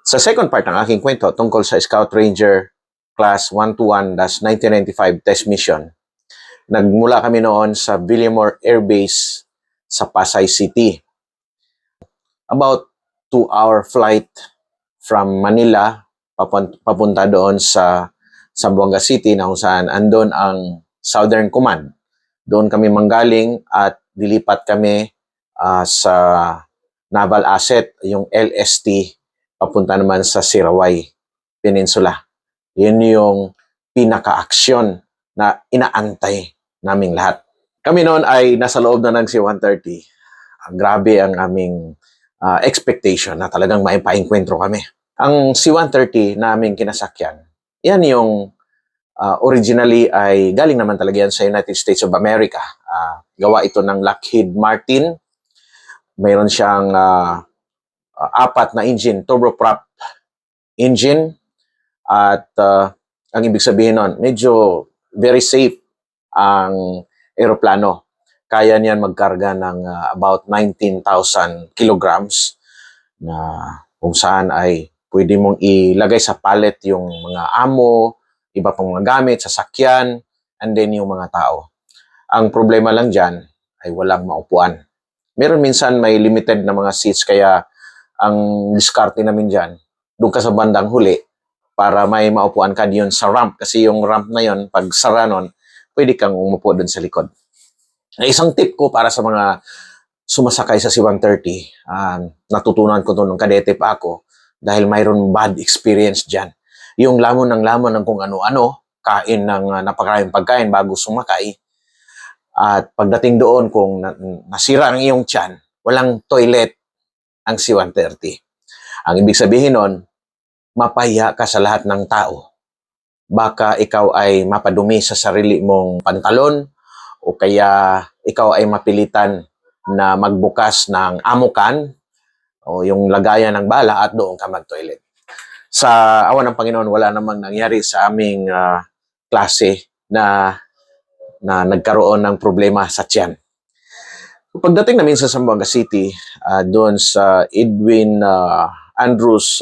Sa second part ng aking kwento tungkol sa Scout Ranger Class 121-1995 test mission, nagmula kami noon sa Villamor Air Base sa Pasay City. About 2-hour flight from Manila papunta doon sa Zamboanga City na kung saan andon ang Southern Command. Doon kami manggaling at dilipat kami sa Naval Asset, yung LST, papunta naman sa Sirawai Peninsula. Yun yung pinaka-aksyon na inaantay naming lahat. Kami noon ay nasa loob na ng C-130. Grabe ang aming expectation na talagang maipaengkwentro kami. Ang C-130 na aming kinasakyan, yan yung originally ay galing naman talaga yan sa United States of America. Gawa ito ng Lockheed Martin. Mayroon siyang 4 na engine, turboprop engine. At ang ibig sabihin nun, medyo very safe ang eroplano. Kaya niyan magkarga ng about 19,000 kilograms na kung saan ay pwede mong ilagay sa pallet yung mga amo, iba pang mga gamit, sasakyan, and then yung mga tao. Ang problema lang dyan ay walang maupuan. Meron minsan may limited na mga seats, kaya ang diskarte namin dyan, doon ka sa bandang huli para may maupuan ka diyon sa ramp. Kasi yung ramp na yon, pag sara nun, pwede kang umupo doon sa likod. Isang tip ko para sa mga sumasakay sa C-130, natutunan ko to nung kadete pa ako dahil mayroon bad experience dyan. Yung lamon ng kung ano-ano, kain ng napakaraming pagkain bago sumakay. At pagdating doon, kung nasira ang iyong tiyan, walang toilet ang C-130. Ang ibig sabihin nun, mapahiya ka sa lahat ng tao. Baka ikaw ay mapadumi sa sarili mong pantalon o kaya ikaw ay mapilitan na magbukas ng amukan o yung lagayan ng bala at doon ka mag-toilet. Sa awan ng Panginoon, wala namang nangyari sa aming klase na nagkaroon ng problema sa tiyan. Pagdating namin sa Zamboanga City, doon sa Edwin Andrews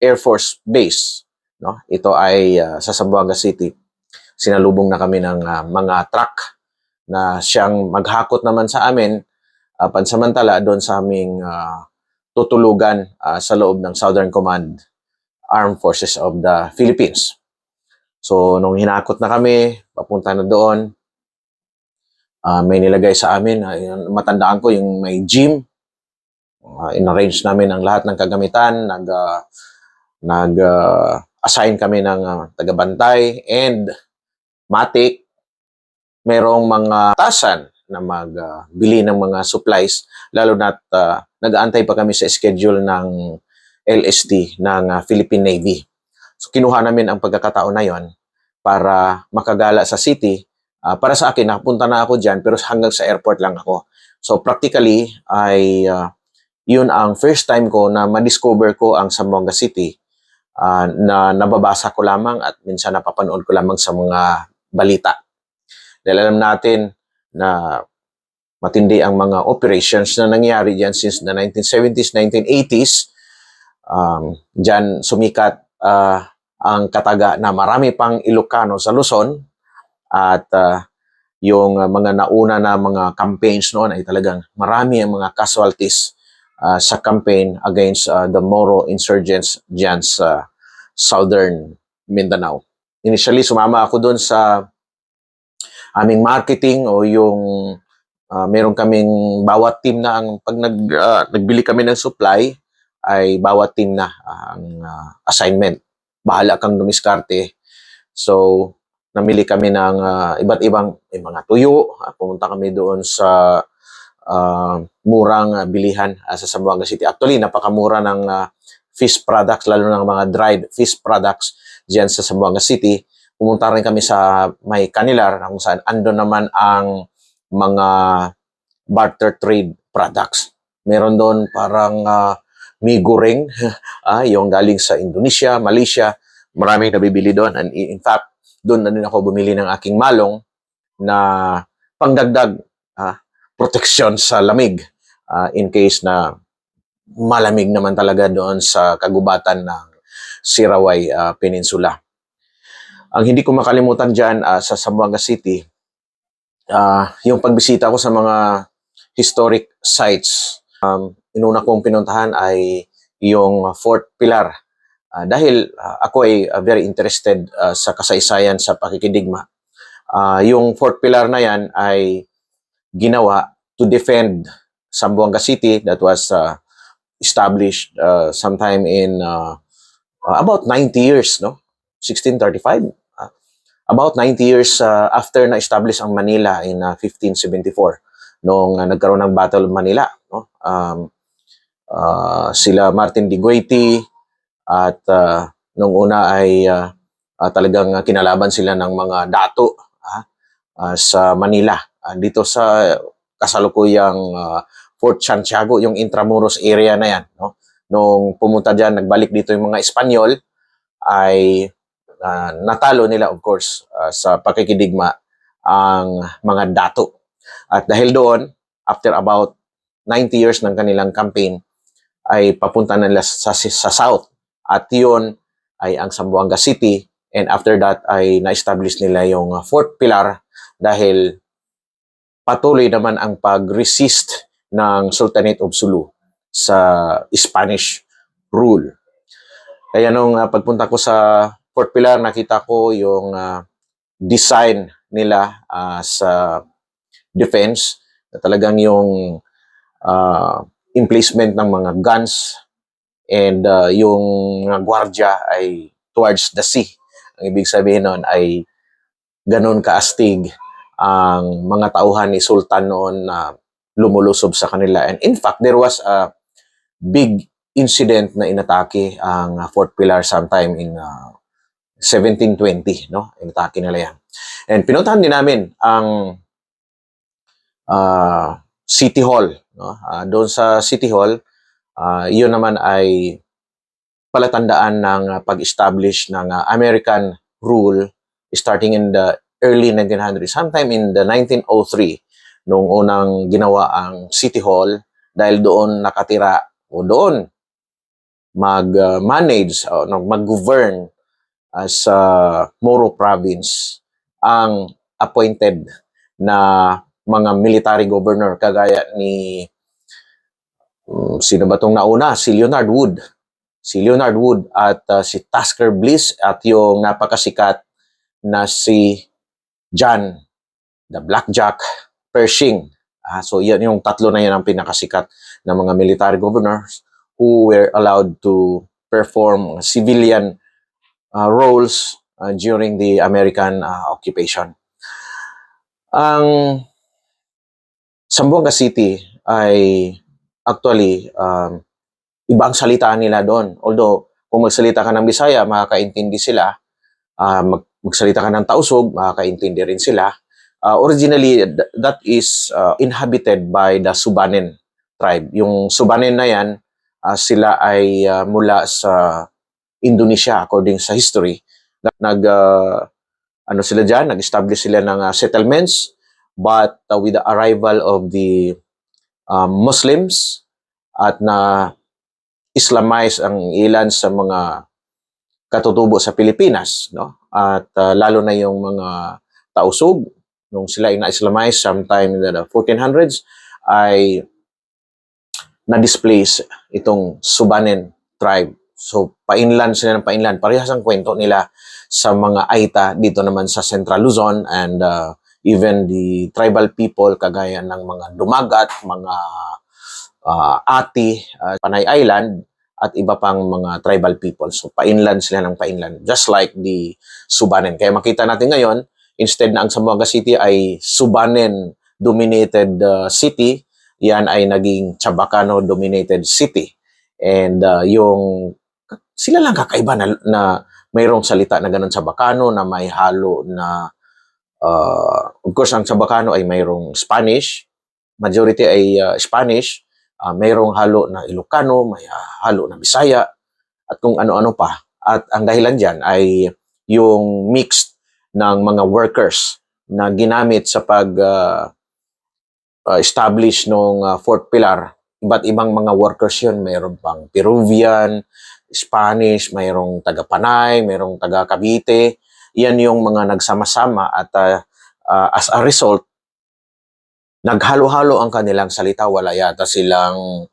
Air Force Base, no? Ito ay sa Zamboanga City. Sinalubong na kami ng mga truck na siyang maghakot naman sa amin pansamantala doon sa aming tutulugan sa loob ng Southern Command Armed Forces of the Philippines. So, nung hinakot na kami, papunta na doon, may nilagay sa amin, matandaan ko yung may gym. In-arrange namin ang lahat ng kagamitan, nag-assign kami ng tagabantay and matik. Merong mga tasan na magbili ng mga supplies, lalo na't nag-aantay pa kami sa schedule ng LST ng Philippine Navy. So, kinuha namin ang pagkakataon na yon para makagala sa city. Para sa akin, nakapunta na ako dyan, pero hanggang sa airport lang ako. So, practically, ay yun ang first time ko na ma-discover ko ang Zamboanga City na nababasa ko lamang at minsan napapanood ko lamang sa mga balita. Dahil alam natin na matindi ang mga operations na nangyari dyan since the 1970s, 1980s. Dyan sumikat ang kataga na marami pang Ilocano sa Luzon at yung mga nauna na mga campaigns noon ay talagang marami ang mga casualties sa campaign against the Moro insurgents dyan sa Southern Mindanao. Initially, sumama ako doon sa aming marketing o yung meron kaming bawat team na ang pag nagbili kami ng supply ay bawat team na ang assignment. Bahala kang dumiskarte. So, namili kami ng iba't ibang mga tuyo. Pumunta kami doon sa murang bilihan sa Zamboanga City. Actually, napakamura ng fish products, lalo ng mga dried fish products dyan sa Zamboanga City. Pumunta rin kami sa may Canilar, kung saan andun naman ang mga barter trade products. Meron doon parang mie goreng, yung galing sa Indonesia, Malaysia. Maraming nabibili doon. And in fact, doon na din ako bumili ng aking malong na pangdagdag proteksyon sa lamig in case na malamig naman talaga doon sa kagubatan ng Sirawai Peninsula. Ang hindi ko makalimutan dyan sa Zamboanga City, yung pagbisita ko sa mga historic sites. Inuna kong pinuntahan ay yung Fort Pilar. Dahil ako ay very interested sa kasaysayan sa pakikidigma. Yung Fort Pilar na yan ay ginawa to defend Zamboanga City that was established sometime in about 90 years, no? 1635. About 90 years after na-establish ang Manila in 1574, nung nagkaroon ng Battle of Manila, no? Sila Martin de Gueiti at nung una ay talagang kinalaban sila ng mga dato sa Manila. Dito sa kasalukuyang Fort Santiago, yung Intramuros area na yan, no? Nung pumunta dyan, nagbalik dito yung mga Espanyol, ay natalo nila, of course, sa pakikidigma ang mga dato. At dahil doon, after about 90 years ng kanilang campaign, ay papunta nila sa south. At yun ay ang Zamboanga City. And after that, ay na-establish nila yung Fort Pilar dahil patuloy naman ang pag-resist ng Sultanate of Sulu sa Spanish rule. Kaya nung pagpunta ko sa Fort Pilar, nakita ko yung design nila sa defense, na talagang yung emplacement ng mga guns and yung mga gwardya ay towards the sea. Ang ibig sabihin nun ay ganun kaastig ang mga tauhan ni Sultan noon na lumulusob sa kanila. And in fact, there was a big incident na inatake ang Fort Pilar sometime in 1720, no? Inatake nila yan. And pinuntahan din namin ang City Hall, no? Doon sa City Hall, yun naman ay palatandaan ng pag-establish ng American rule starting in the early 1900s, sometime in the 1903, nung unang ginawa ang City Hall, dahil doon nakatira o doon mag-manage o mag-govern sa Moro Province ang appointed na mga military governor kagaya ni sino ba itong nauna? Si Leonard Wood. Si Leonard Wood at si Tasker Bliss at yung napakasikat na si John the Blackjack Pershing. So yan yung tatlo na yan ang pinakasikat na mga military governors who were allowed to perform civilian roles during the American occupation. Ang Zamboanga City ay actually ibang salita nila doon. Although kung magsalita ka ng Bisaya, makakaintindi sila. Magsalita ka ng Tausug, makakaintindi rin sila. Originally, that is inhabited by the Subanen tribe. Yung Subanen na yan, sila ay mula sa Indonesia according sa history. Sila dyan, nag-establish sila ng settlements, but with the arrival of the Muslims at na Islamize ang ilan sa mga katutubo sa Pilipinas, no? At lalo na yung mga Tausug, nung sila ay na-Islamize sometime in the 1400s, ay na-displace itong Subanen tribe. So, painland sila ng painland. Parehas ang kwento nila sa mga Aita dito naman sa Central Luzon and even the tribal people kagaya ng mga Dumagat, mga Ati, Panay Island, at iba pang mga tribal people. So, painland sila ng painland. Just like the Subanen. Kaya makita natin ngayon, instead na ang Zamboanga City ay Subanen-dominated city, yan ay naging Chabacano-dominated city. And sila lang kakaiba na mayroong salita na ganun Chabacano na may halo na of course ang Chabacano ay mayroong Spanish, majority ay Spanish, mayroong halo na Ilocano, may halo na Bisaya at kung ano-ano pa. At ang dahilan diyan ay yung mixed ng mga workers na ginamit sa pag establish ng Fort Pilar iba't ibang mga workers yun. Mayroon pang Peruvian, Spanish, mayroong taga Panay, mayroong taga Cavite. Yan yung mga nagsama-sama at as a result, naghalo-halo ang kanilang salita. Wala yata silang,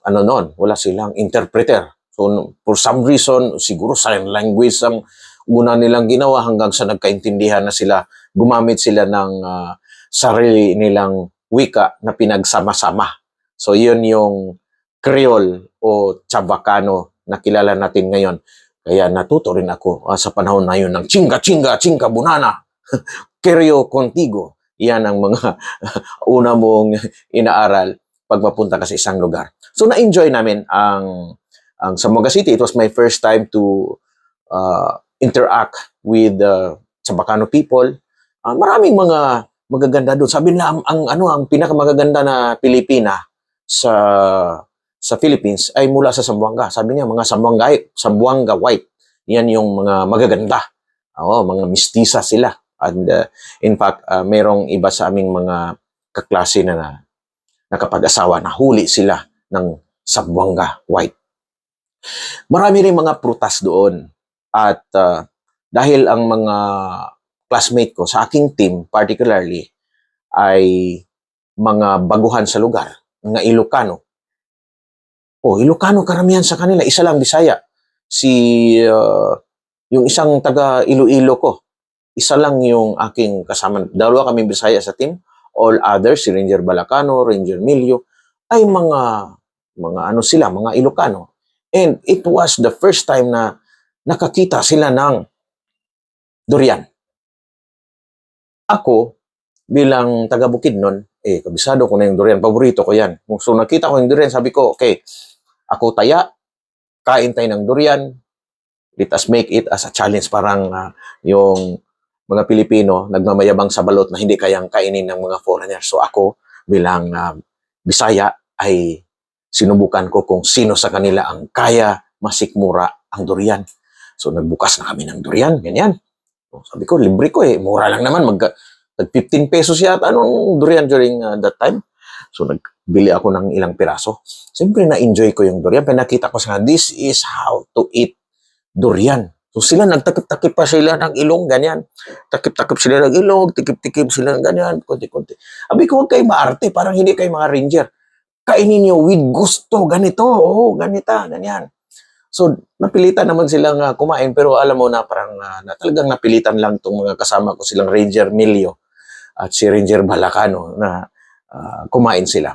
ano nun, wala silang interpreter. So, for some reason, siguro sign language ang una nilang ginawa hanggang sa nagkaintindihan na sila, gumamit sila ng sarili nilang wika na pinagsama-sama. So, yun yung Creole o Chabacano na kilala natin ngayon. Kaya natuto rin ako sa panahon na yun ng chinga, chinga, chinga, bunana, Keryo contigo. Yan ang mga una mong inaaral pag mapunta ka sa isang lugar. So, na-enjoy namin ang Zamboanga City. It was my first time to interact with Chabacano people. Maraming mga magaganda doon. Sabi nila ang pinakamagaganda na Pilipina sa Philippines ay mula sa Zamboanga. Sabi niya mga Zamboanga white. Yan yung mga magaganda. Mga mistisa sila. And in fact, merong iba sa aming mga kaklase na nakapag-asawa na huli sila ng Zamboanga white. Marami rin mga prutas doon. At dahil ang mga classmate ko sa aking team particularly ay mga baguhan sa lugar, mga Ilocano. Ilocano karamihan sa kanila, isa lang Bisaya. Yung isang taga Iloilo ko, isa lang yung aking kasama. Dalawa kami Bisaya sa team. All others, si Ranger Balacano, Ranger Milio, ay mga mga Ilocano. And it was the first time na nakakita sila ng durian. Ako, bilang taga Bukidnon, kabisado ko na yung durian. Paborito ko yan. So nakita ko yung durian, sabi ko, okay, ako taya, kain tayo ng durian, let us make it as a challenge. Parang yung mga Pilipino nagmamayabang sa balot na hindi kayang kainin ng mga foreigner. So ako, bilang Bisaya, ay sinubukan ko kung sino sa kanila ang kaya masikmura ang durian. So nagbukas na kami ng durian, ganyan. So, sabi ko, libre ko mura lang naman, mag 15 pesos yata anong durian during that time. So nagbili ako ng ilang piraso. Siyempre na-enjoy ko yung durian. Pinakita ko sa this is how to eat durian. So sila nagtakip-takip pa sila ng ilong, ganyan. Takip-takip sila ng ilong, tikip-tikip sila ng ganyan, konti-konti. Sabi ko, huwag kayo maarte, parang hindi kayo mga ranger. Kainin nyo with gusto, ganito, ganita, ganyan. So, napilitan naman silang kumain, pero alam mo na parang talagang napilitan lang itong mga kasama ko, silang Ranger Milio at si Ranger Balacano na kumain sila.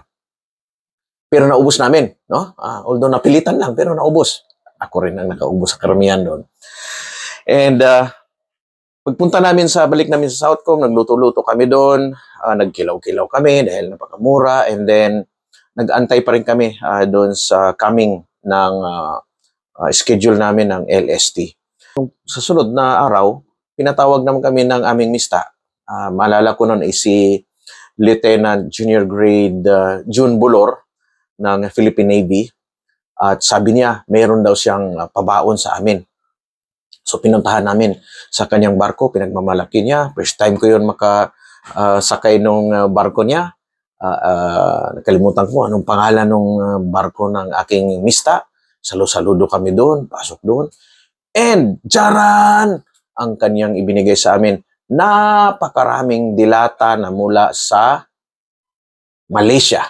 Pero naubos namin, no? Although napilitan lang, pero naubos. Ako rin ang nakaubos sa karamihan doon. And pagpunta namin balik namin sa Southcom, nagluto-luto kami doon, nagkilaw-kilaw kami dahil napakamura, and then nag-antay pa rin kami doon sa coming ng schedule namin ng LST. Sa sunod na araw, pinatawag naman kami ng aming mista. Maalala ko noon ay si Lieutenant Junior Grade June Bulor ng Philippine Navy. At sabi niya, mayroon daw siyang pabaon sa amin. So pinuntahan namin sa kanyang barko, pinagmamalaki niya. First time ko yun makasakay nung barko niya. Nakalimutan ko anong pangalan ng barko ng aking mista. Saludo kami doon, pasok doon. And jaran! Ang kanyang ibinigay sa amin, napakaraming dilata na mula sa Malaysia.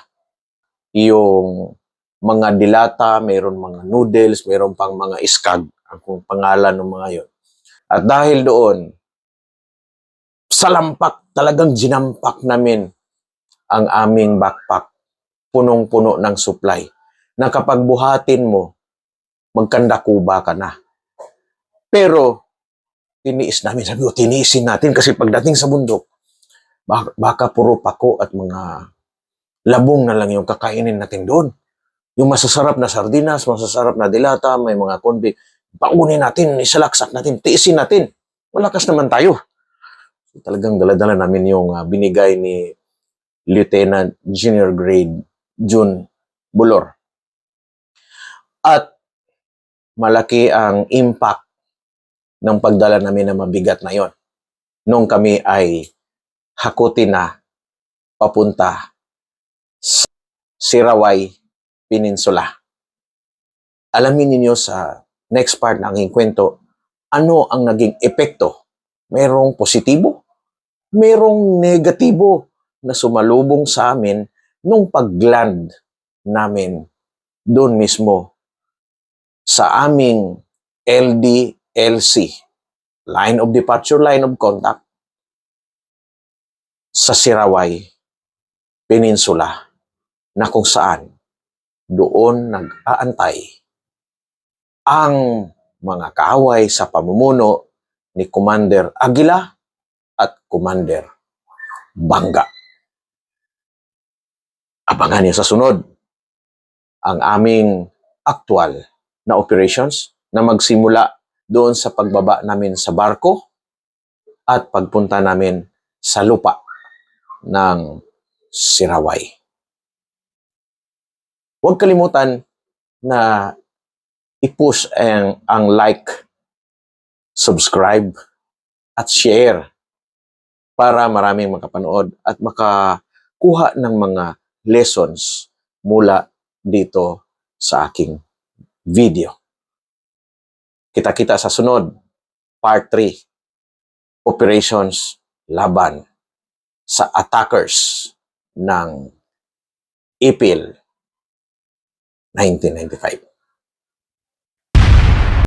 Yung mga dilata, mayroon mga noodles, mayroon pang mga iskag, ang pangalan ng mga yon. At dahil doon, salampak, talagang ginampak namin ang aming backpack, punong-puno ng supply, na kapag buhatin mo, magkandakuba ka na. Pero, tiniis namin, sabi ko, tiniisin natin kasi pagdating sa bundok, baka puro pako at mga labong na lang yung kakainin natin doon. Yung masasarap na sardinas, masasarap na dilata, may mga konbi, paunin natin, isalaksak natin, tiisin natin. Malakas naman tayo. So, talagang dala-dala namin yung binigay ni Lieutenant Junior Grade June Bulor. At malaki ang impact ng pagdala namin na mabigat na yon. Nung kami ay hakutin na papunta Sirawai Peninsula. Alamin ninyo sa next part ng aking kwento, ano ang naging epekto? Merong positibo, merong negatibo na sumalubong sa amin nung pag-land namin doon mismo sa aming LDLC, Line of Departure, Line of Contact, sa Sirawai Peninsula, na kung saan doon nag-aantay ang mga kaaway sa pamumuno ni Commander Aguila at Commander Bangga. Abangan niyo sa sunod ang aming actual na operations na magsimula doon sa pagbaba namin sa barko at pagpunta namin sa lupa ng Sirawai. Huwag kalimutan na i-push ang like, subscribe, at share para maraming makapanood at makakuha ng mga lessons mula dito sa aking video. Kita-kita sa sunod, part 3, operations laban sa attackers ng April 1995.